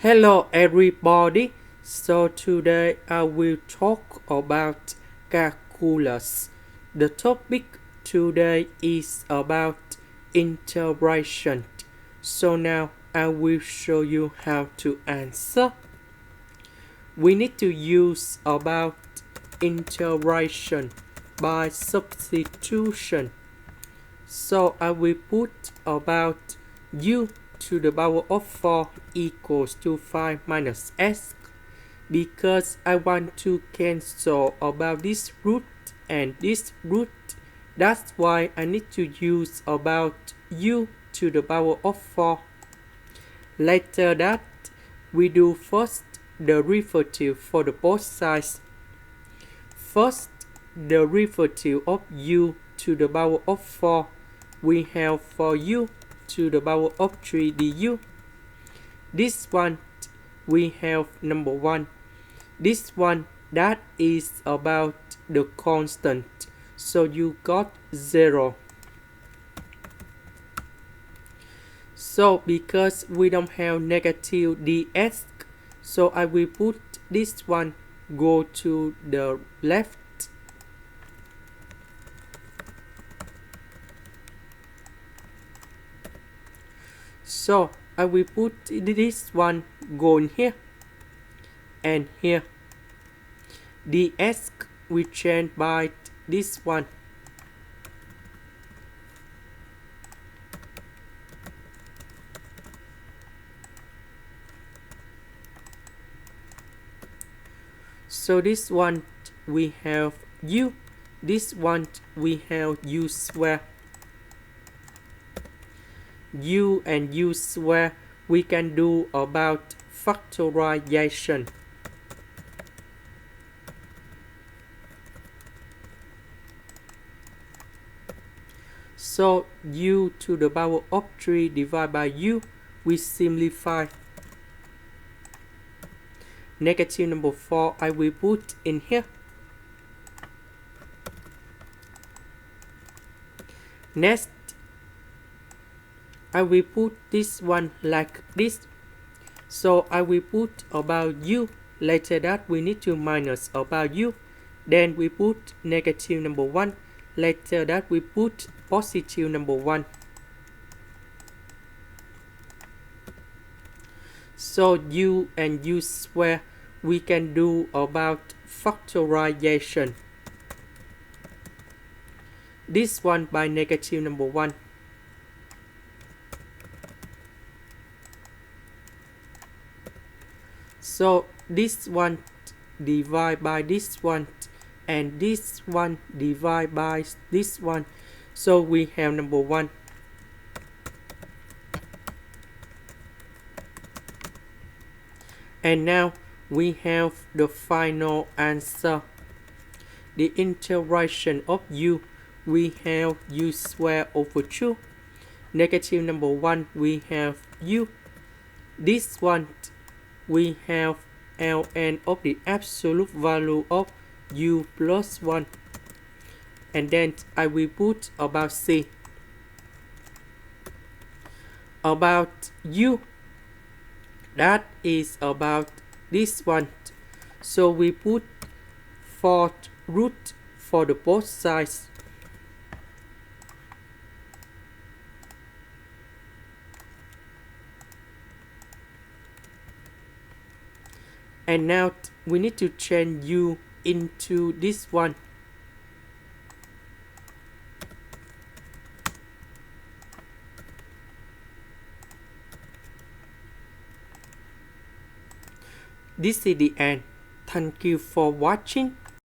Hello everybody. So today I will talk about calculus. The topic today is about integration. So now I will show you how to answer. We need to use about integration by substitution. So I will put about u to the power of 4 equals to 5 minus s because I want to cancel about this root and this root. That's why I need to use about u to the power of 4. Later that, we do first the derivative for the both sides. First, the derivative of u to the power of 4 we have for u to the power of 3 du. This one we have number 1. This one that is about the constant, so you got 0. So because we don't have negative ds, so I will put this one go to the left. So I will put this one going here and here. ds we change by this one. So this one we have u, this one we have u square. U and u square we can do about factorization. So u to the power of 3 divided by u, we simplify. Negative number 4 I will put in here. Next, I will put this one like this. So I will put about u. Later that we need to minus about u. Then we put negative number 1. Later that we put positive number 1. So u and u square we can do about factorization. This one by negative number 1. So this one divide by this one and this one divide by this one. So we have number 1. And now we have the final answer. The integration of u, we have u square over 2. Negative number 1 we have u. This one we have ln of the absolute value of u plus 1. And then I will put about c. About u, that is about this one. So we put 4th root for the both sides. And now we need to change u into this one. This is the end. Thank you for watching.